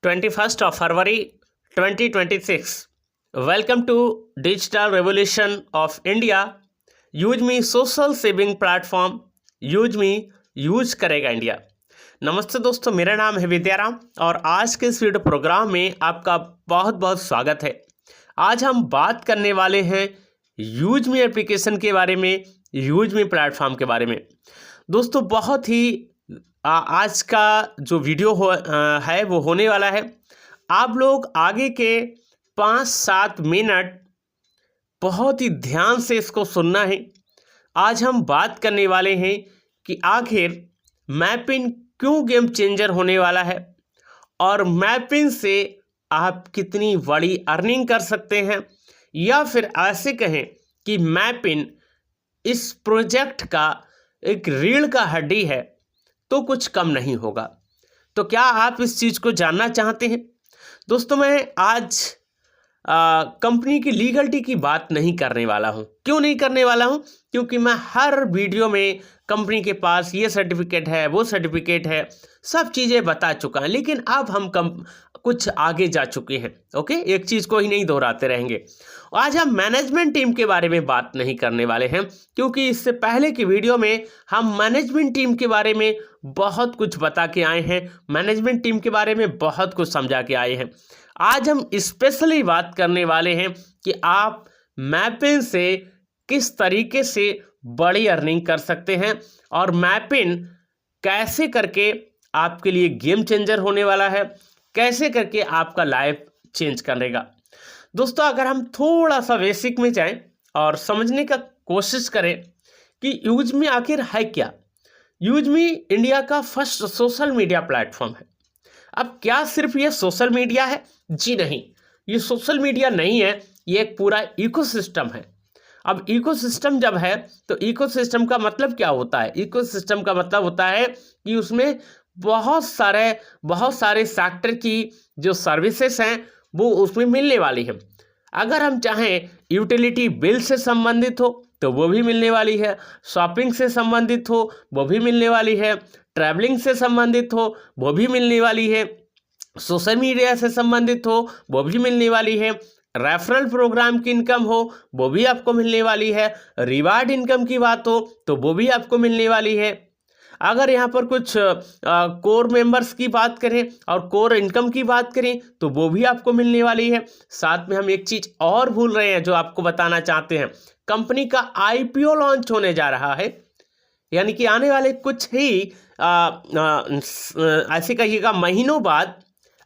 21st of February 2026. Welcome to Digital Revolution of India. Use me social saving platform use me use करेगा India. नमस्ते दोस्तों, मेरा नाम है विद्याराम और आज के इस वीडियो प्रोग्राम में आपका बहुत बहुत स्वागत है। आज हम बात करने वाले हैं यूज मी एप्लीकेशन के बारे में, यूज मी प्लेटफॉर्म के बारे में। दोस्तों बहुत ही आज का जो वीडियो है वो होने वाला है। आप लोग आगे के 5-7 मिनट बहुत ही ध्यान से इसको सुनना है। आज हम बात करने वाले हैं कि आखिर मैपिन क्यों गेम चेंजर होने वाला है और मैपिन से आप कितनी बड़ी अर्निंग कर सकते हैं, या फिर ऐसे कहें कि मैपिन इस प्रोजेक्ट का एक रीढ़ का हड्डी है तो कुछ कम नहीं होगा। तो क्या आप इस चीज़ को जानना चाहते हैं? दोस्तों मैं आज कंपनी की लीगलिटी की बात नहीं करने वाला हूं। क्यों नहीं करने वाला हूं? क्योंकि मैं हर वीडियो में कंपनी के पास ये सर्टिफिकेट है, वो सर्टिफिकेट है, सब चीज़ें बता चुका है। लेकिन अब हम कुछ आगे जा चुके हैं। ओके, एक चीज़ को ही नहीं दोहराते रहेंगे। आज हम मैनेजमेंट टीम के बारे में बात नहीं करने वाले हैं, क्योंकि इससे पहले की वीडियो में हम मैनेजमेंट टीम के बारे में बहुत कुछ बता के आए हैं, मैनेजमेंट टीम के बारे में बहुत कुछ समझा के आए हैं। आज हम स्पेशली बात करने वाले हैं कि आप मैपिन से किस तरीके से बड़ी अर्निंग कर सकते हैं और मैपिन कैसे करके आपके लिए गेम चेंजर होने वाला है, कैसे करके आपका लाइफ चेंज करेगा। दोस्तों अगर हम थोड़ा सा बेसिक में जाएं और समझने का कोशिश करें कि यूज मी आखिर है क्या। यूज मी इंडिया का फर्स्ट सोशल मीडिया प्लेटफॉर्म है। अब क्या सिर्फ ये सोशल मीडिया है? जी नहीं, ये सोशल मीडिया नहीं है, ये एक पूरा इकोसिस्टम है। अब इकोसिस्टम जब है तो इकोसिस्टम का मतलब क्या होता है? इकोसिस्टम का मतलब होता है कि उसमें बहुत सारे सेक्टर की जो सर्विसेज हैं वो उसमें मिलने वाली है। अगर हम चाहें यूटिलिटी बिल से संबंधित हो तो वो भी मिलने वाली है, शॉपिंग से संबंधित हो वो भी मिलने वाली है, ट्रैवलिंग से संबंधित हो वो भी मिलने वाली है, सोशल मीडिया से संबंधित हो वो भी मिलने वाली है, रेफरल प्रोग्राम की इनकम हो वो भी आपको मिलने वाली है, रिवार्ड इनकम की बात हो तो वो भी आपको मिलने वाली है। अगर यहाँ पर कुछ कोर मेंबर्स की बात करें और कोर इनकम की बात करें तो वो भी आपको मिलने वाली है। साथ में हम एक चीज़ और भूल रहे हैं जो आपको बताना चाहते हैं। कंपनी का आईपीओ लॉन्च होने जा रहा है, यानी कि आने वाले कुछ ही ऐसे कहिएगा महीनों बाद,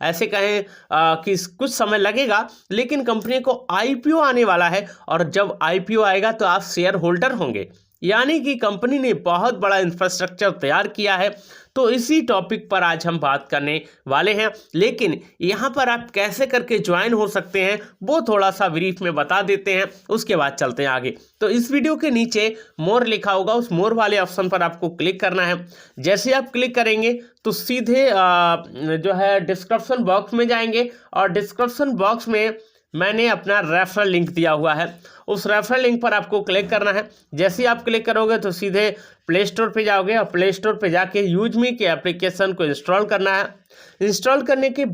ऐसे कहें कि कुछ समय लगेगा, लेकिन कंपनी को आईपीओ आने वाला है और जब आईपीओ आएगा तो आप शेयर होल्डर होंगे। यानी कि कंपनी ने बहुत बड़ा इंफ्रास्ट्रक्चर तैयार किया है। तो इसी टॉपिक पर आज हम बात करने वाले हैं। लेकिन यहाँ पर आप कैसे करके ज्वाइन हो सकते हैं वो थोड़ा सा ब्रीफ में बता देते हैं, उसके बाद चलते हैं आगे। तो इस वीडियो के नीचे मोर लिखा होगा, उस मोर वाले ऑप्शन पर आपको क्लिक करना है। जैसे आप क्लिक करेंगे तो सीधे जो है डिस्क्रिप्शन बॉक्स में जाएंगे और डिस्क्रिप्शन बॉक्स में मैंने अपना रेफरल लिंक दिया हुआ है, उस रेफरल लिंक पर आपको क्लिक करना है। जैसे ही आप क्लिक करोगे तो सीधे प्ले स्टोर पे जाओगे और प्ले स्टोर पे जाके यूज मी के एप्लीकेशन को इंस्टॉल करना है। इंस्टॉल करने के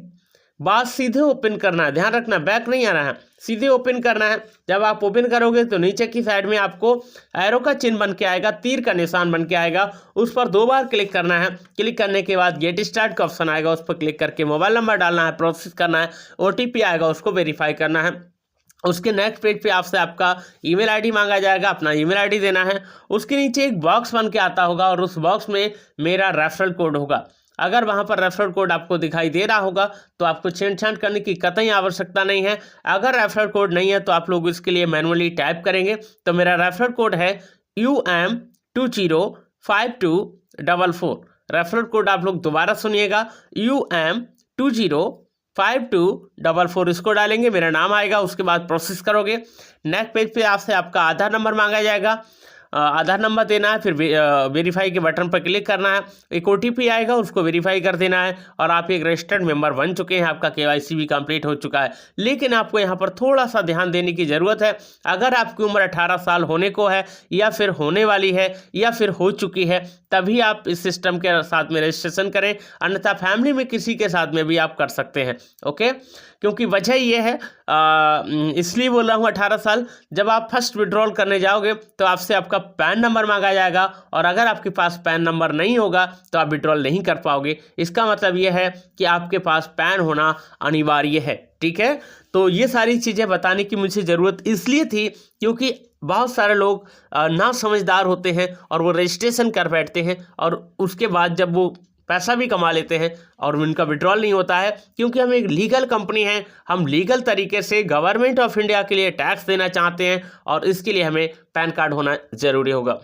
बाद सीधे ओपन करना है, ध्यान रखना बैक नहीं आना है, सीधे ओपन करना है। जब आप ओपन करोगे तो नीचे की साइड में आपको एरो का चिन्ह बन के आएगा, तीर का निशान बन के आएगा, उस पर 2 बार क्लिक करना है। क्लिक करने के बाद गेट स्टार्ट का ऑप्शन आएगा, उस पर क्लिक करके मोबाइल नंबर डालना है, प्रोसेस करना है, OTP आएगा उसको वेरीफाई करना है। उसके नेक्स्ट पेज पे आपसे आपका ईमेल आईडी मांगा जाएगा, अपना ईमेल आईडी देना है। उसके नीचे एक बॉक्स बन के आता होगा और उस बॉक्स में मेरा रेफरल कोड होगा। अगर वहाँ पर रेफरल कोड आपको दिखाई दे रहा होगा तो आपको छेड़छाड़ करने की कतई आवश्यकता नहीं है। अगर रेफरल कोड नहीं है तो आप लोग इसके लिए मैनुअली टाइप करेंगे। तो मेरा रेफरल कोड है UM205244। रेफरल कोड आप लोग दोबारा सुनिएगा, UM205244, इसको डालेंगे, मेरा नाम आएगा, उसके बाद प्रोसेस करोगे। नेक्स्ट पेज पे आपसे आपका आधार नंबर मांगा जाएगा, आधार नंबर देना है, फिर वेरीफाई के बटन पर क्लिक करना है, एक OTP आएगा, उसको वेरीफाई कर देना है और आप एक रजिस्टर्ड मेंबर बन चुके हैं, आपका KYC भी कंप्लीट हो चुका है। लेकिन आपको यहाँ पर थोड़ा सा ध्यान देने की ज़रूरत है। अगर आपकी उम्र 18 साल होने को है या फिर होने वाली है या फिर हो चुकी है, तभी आप इस सिस्टम के साथ में रजिस्ट्रेशन करें, अन्यथा फैमिली में किसी के साथ में भी आप कर सकते हैं। ओके, क्योंकि वजह ये है, इसलिए बोल रहा हूँ 18 साल, जब आप फर्स्ट विड्रॉल करने जाओगे तो आपसे आपका पैन नंबर मांगा जाएगा और अगर आपके पास पैन नंबर नहीं होगा तो आप विड्रॉल नहीं कर पाओगे। इसका मतलब ये है कि आपके पास पैन होना अनिवार्य है। ठीक है, तो ये सारी चीज़ें बताने की मुझे ज़रूरत इसलिए थी क्योंकि बहुत सारे लोग ना समझदार होते हैं और वो रजिस्ट्रेशन कर बैठते हैं और उसके बाद जब वो पैसा भी कमा लेते हैं और उनका विड्रॉल नहीं होता है, क्योंकि हम एक लीगल कंपनी है, हम लीगल तरीके से गवर्नमेंट ऑफ इंडिया के लिए टैक्स देना चाहते हैं और इसके लिए हमें पैन कार्ड होना ज़रूरी होगा।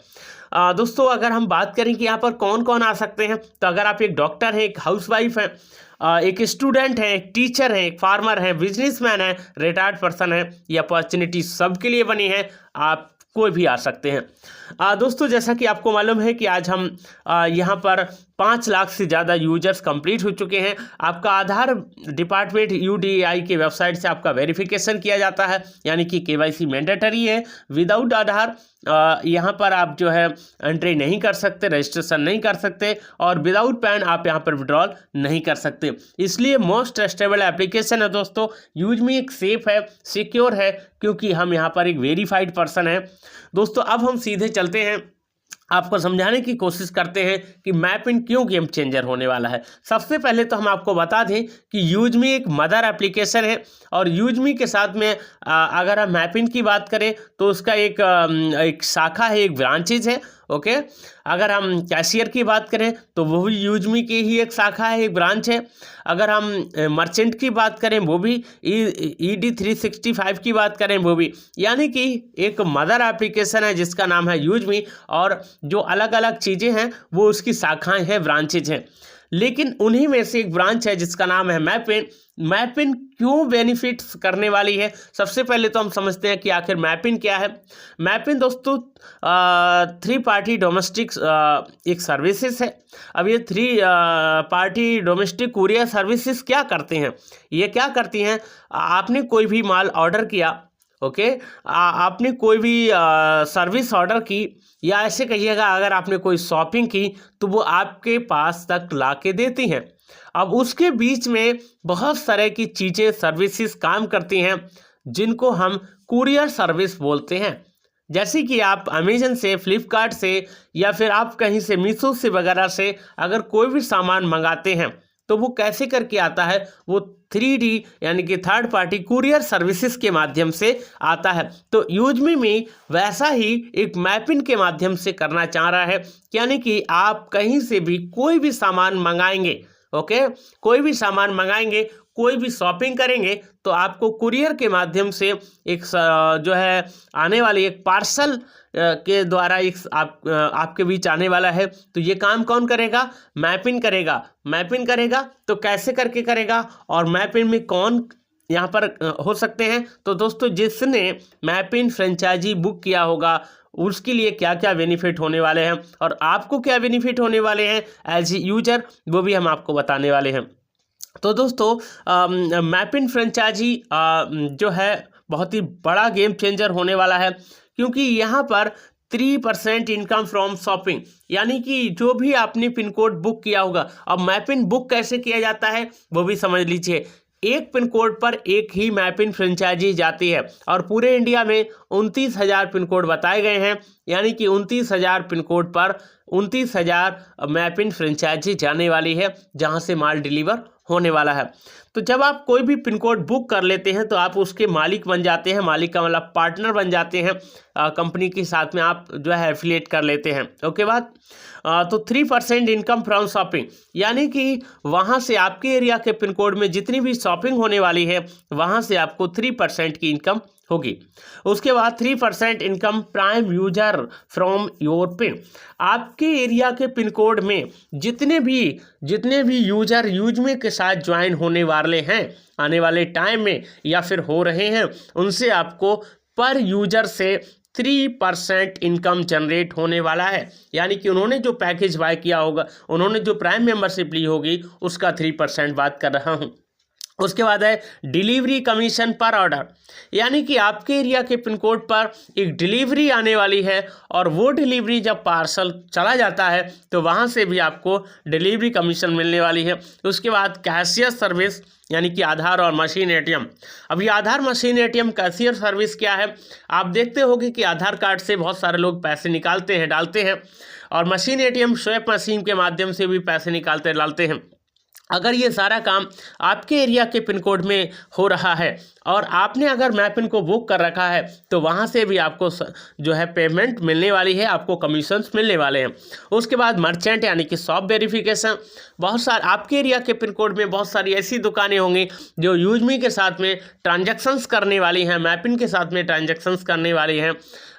दोस्तों, अगर हम बात करें कि यहाँ पर कौन कौन आ सकते हैं, तो अगर आप एक डॉक्टर हैं, एक हाउसवाइफ हैं, एक स्टूडेंट है, एक टीचर है, एक फार्मर है, बिजनेसमैन है, रिटायर्ड पर्सन है, ये अपॉर्चुनिटी सबके लिए बनी है, आप कोई भी आ सकते हैं। दोस्तों, जैसा कि आपको मालूम है कि आज हम यहाँ पर 5 लाख से ज़्यादा यूजर्स कंप्लीट हो चुके हैं। आपका आधार डिपार्टमेंट UDAI के वेबसाइट से आपका वेरिफिकेशन किया जाता है, यानी कि KYC मैंडेटरी है। विदाउट आधार यहाँ पर आप जो है एंट्री नहीं कर सकते, रजिस्ट्रेशन नहीं कर सकते और विदाउट पैन आप यहाँ पर विड्रॉल नहीं कर सकते। इसलिए मोस्ट ट्रस्टेबल एप्लीकेशन है दोस्तों। यूज मी एक सेफ है, सिक्योर है, क्योंकि हम यहाँ पर एक वेरीफाइड पर्सन है। दोस्तों, अब हम सीधे चलते हैं, आपको समझाने की कोशिश करते हैं कि मैपिन क्यों गेम चेंजर होने वाला है। सबसे पहले तो हम आपको बता दें कि यूजमी एक मदर एप्लीकेशन है और यूजमी के साथ में अगर हम मैपिन की बात करें तो उसका एक शाखा है, एक ब्रांचेज है। ओके, अगर हम कैशियर की बात करें तो वो भी यूजमी की ही एक शाखा है, एक ब्रांच है। अगर हम मर्चेंट की बात करें वो भी, ED 365 की बात करें वो भी, यानी कि एक मदर एप्लीकेशन है जिसका नाम है यूजमी और जो अलग अलग चीज़ें हैं वो उसकी शाखाएं हैं, ब्रांचेज हैं। लेकिन उन्हीं में से एक ब्रांच है जिसका नाम है मैपिन। मैपिन क्यों बेनिफिट्स करने वाली है, सबसे पहले तो हम समझते हैं कि आखिर मैपिन क्या है। मैपिन दोस्तों 3 पार्टी डोमेस्टिक एक सर्विसेज है। अब ये 3 पार्टी डोमेस्टिक कुरियर सर्विसेज क्या करते हैं, ये क्या करती हैं, आपने कोई भी माल ऑर्डर किया, ओके, आपने कोई भी सर्विस ऑर्डर की, या ऐसे कहिएगा अगर आपने कोई शॉपिंग की तो वो आपके पास तक ला के देती हैं। अब उसके बीच में बहुत सारे की चीज़ें, सर्विसेज काम करती हैं जिनको हम कुरियर सर्विस बोलते हैं। जैसे कि आप अमेजन से, फ्लिपकार्ट से या फिर आप कहीं से मीशो से वगैरह से अगर कोई भी सामान मंगाते हैं तो वो कैसे करके आता है, वो 3D यानी कि थर्ड पार्टी कुरियर सर्विसेज के माध्यम से आता है। तो यूजमी में वैसा ही एक मैपिन के माध्यम से करना चाह रहा है, यानी कि आप कहीं से भी कोई भी सामान मंगाएंगे, ओके, कोई भी सामान मंगाएंगे, कोई भी शॉपिंग करेंगे तो आपको कुरियर के माध्यम से एक जो है आने वाली एक पार्सल के द्वारा एक आपके बीच आने वाला है। तो ये काम कौन करेगा, मैपिन करेगा। मैपिन करेगा तो कैसे करके करेगा और मैपिन में कौन यहाँ पर हो सकते हैं, तो दोस्तों जिसने मैपिन फ्रेंचाइजी बुक किया होगा उसके लिए क्या क्या बेनिफिट होने वाले हैं और आपको क्या बेनिफिट होने वाले हैं एज ए यूजर, वो भी हम आपको बताने वाले हैं। तो दोस्तों मैपिन फ्रेंचाइजी जो है बहुत ही बड़ा गेम चेंजर होने वाला है, क्योंकि यहाँ पर 3% इनकम फ्रॉम शॉपिंग, यानी कि जो भी आपने पिन कोड बुक किया होगा। अब मैपिन बुक कैसे किया जाता है वो भी समझ लीजिए। एक पिन कोड पर एक ही मैपिन फ्रेंचाइजी जाती है और पूरे इंडिया में 29,000 पिन कोड बताए गए हैं, यानी कि 29,000 पिन कोड पर 29,000 मैपिन फ्रेंचाइजी जाने वाली है जहां से माल डिलीवर होने वाला है। तो जब आप कोई भी पिन कोड बुक कर लेते हैं तो आप उसके मालिक बन जाते हैं, मालिक का मतलब पार्टनर बन जाते हैं, कंपनी के साथ में आप जो है एफिलिएट कर लेते हैं। ओके बात। तो 3% इनकम फ्रॉम शॉपिंग, यानी कि वहाँ से आपके एरिया के पिन कोड में जितनी भी शॉपिंग होने वाली है वहाँ से आपको 3% की इनकम होगी। उसके बाद 3% income prime user from your pin, आपके एरिया के पिन कोड में जितने भी यूजर यूजमे के साथ ज्वाइन होने वाले हैं आने वाले टाइम में या फिर हो रहे हैं, उनसे आपको पर यूजर से 3% इनकम जनरेट होने वाला है। यानी कि उन्होंने जो पैकेज बाय किया होगा, उन्होंने जो प्राइम मेंबरशिप ली होगी, उसका 3% बात कर रहा हूँ। उसके बाद है डिलीवरी कमीशन पर ऑर्डर, यानी कि आपके एरिया के पिन कोड पर एक डिलीवरी आने वाली है और वो डिलीवरी जब पार्सल चला जाता है तो वहाँ से भी आपको डिलीवरी कमीशन मिलने वाली है। उसके बाद कैशियर सर्विस, यानी कि आधार और मशीन एटीएम। अब ये आधार, मशीन एटीएम, कैशियर सर्विस क्या है? आप देखते होंगे कि आधार कार्ड से बहुत सारे लोग पैसे निकालते हैं, डालते हैं, और मशीन एटीएम स्वैप मशीन के माध्यम से भी पैसे निकालते डालते हैं। अगर ये सारा काम आपके एरिया के पिन कोड में हो रहा है और आपने अगर मैपिन को बुक कर रखा है तो वहाँ से भी आपको जो है पेमेंट मिलने वाली है, आपको कमीशंस मिलने वाले हैं। उसके बाद मर्चेंट, यानी कि शॉप वेरिफिकेशन। बहुत सारे आपके एरिया के पिन कोड में बहुत सारी ऐसी दुकानें होंगी जो यूजमी के साथ में ट्रांजैक्शंस करने वाली हैं, मैपिन के साथ में ट्रांजैक्शंस करने वाली हैं।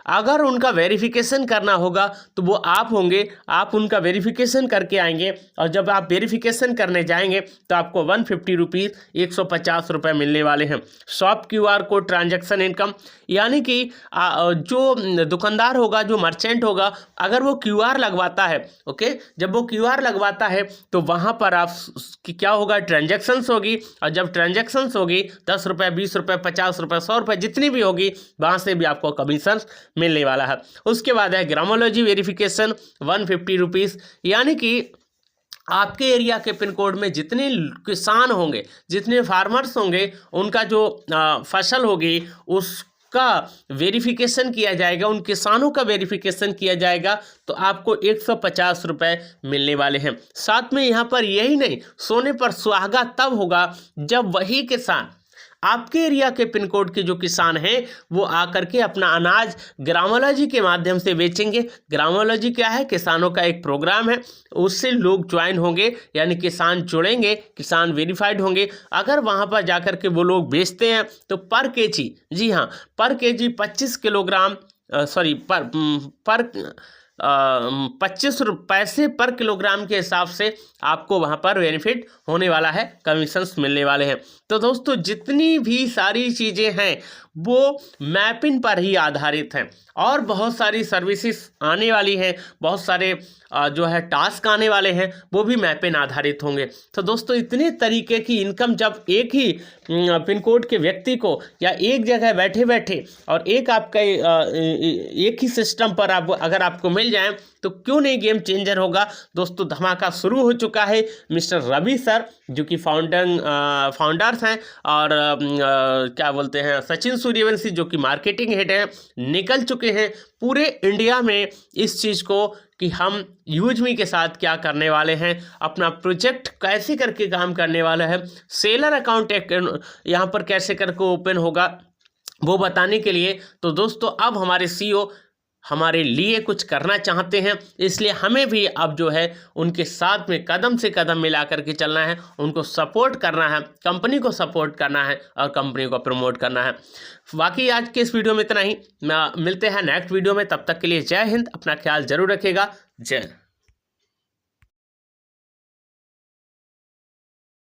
अगर उनका वेरिफिकेशन करना होगा तो वो आप होंगे, आप उनका वेरिफिकेशन करके आएंगे, और जब आप वेरिफिकेशन करने जाएंगे तो आपको 150 रुपीज़, 150 रुपये मिलने वाले हैं। Shop QR code transaction income, यानी कि जो दुकानदार होगा, जो मर्चेंट होगा, अगर वो QR लगवाता है, ओके, जब वो QR लगवाता है तो वहाँ पर आप कि क्या होगा, ट्रांजैक्शंस होगी, और जब ट्रांजैक्शंस होगी 10 रुपये, 20 रुपये, 50 रुपये, 100 रुपये, जितनी भी होगी, वहाँ से भी आपको कमीशन मिलने वाला है। उसके बाद है ग्रामोलॉजी वेरिफिकेशन, 150 रुपीज़, यानी कि आपके एरिया के पिन कोड में जितने किसान होंगे, जितने फार्मर्स होंगे, उनका जो फसल होगी उसका वेरिफिकेशन किया जाएगा, उन किसानों का वेरिफिकेशन किया जाएगा, तो आपको 150 रुपये मिलने वाले हैं। साथ में यहाँ पर यही नहीं, सोने पर सुहागा तब होगा जब वही किसान, आपके एरिया के पिन कोड के जो किसान हैं, वो आकर के अपना अनाज ग्रामोलॉजी के माध्यम से बेचेंगे। ग्रामोलॉजी क्या है? किसानों का एक प्रोग्राम है, उससे लोग ज्वाइन होंगे, यानी किसान जुड़ेंगे, किसान वेरीफाइड होंगे। अगर वहाँ पर जाकर के वो लोग बेचते हैं तो पर केजी, जी हाँ, पर केजी 25 किलोग्राम, सॉरी, पर 25 पैसे पर किलोग्राम के हिसाब से आपको वहाँ पर बेनिफिट होने वाला है, कमीशंस मिलने वाले हैं। तो दोस्तों, जितनी भी सारी चीज़ें हैं वो मैपिन पर ही आधारित हैं, और बहुत सारी सर्विसेज आने वाली हैं, बहुत सारे जो है टास्क आने वाले हैं, वो भी मैपिन आधारित होंगे। तो दोस्तों, इतने तरीके की इनकम जब एक ही पिन कोड के व्यक्ति को, या एक जगह बैठे बैठे और एक आपका एक ही सिस्टम पर आप अगर आपको मिल जाए तो क्यों नहीं गेम चेंजर होगा। दोस्तों, धमाका शुरू हो चुका है। मिस्टर रवि सर, जो कि फाउंडर्स हैं, और क्या बोलते हैं, सचिन सूर्यवंशी, जो कि मार्केटिंग हेड हैं, निकल चुके हैं पूरे इंडिया में इस चीज़ को कि हम यूजमी के साथ क्या करने वाले हैं, अपना प्रोजेक्ट कैसे करके काम करने वाला है, सेलर अकाउंट यहाँ पर कैसे करके ओपन होगा, वो बताने के लिए। तो दोस्तों, अब हमारे CEO हमारे लिए कुछ करना चाहते हैं, इसलिए हमें भी अब जो है उनके साथ में कदम से कदम मिला करके चलना है, उनको सपोर्ट करना है, कंपनी को सपोर्ट करना है और कंपनी को प्रमोट करना है। बाकी आज के इस वीडियो में इतना ही, मिलते हैं नेक्स्ट वीडियो में। तब तक के लिए जय हिंद, अपना ख्याल जरूर रखिएगा। जय।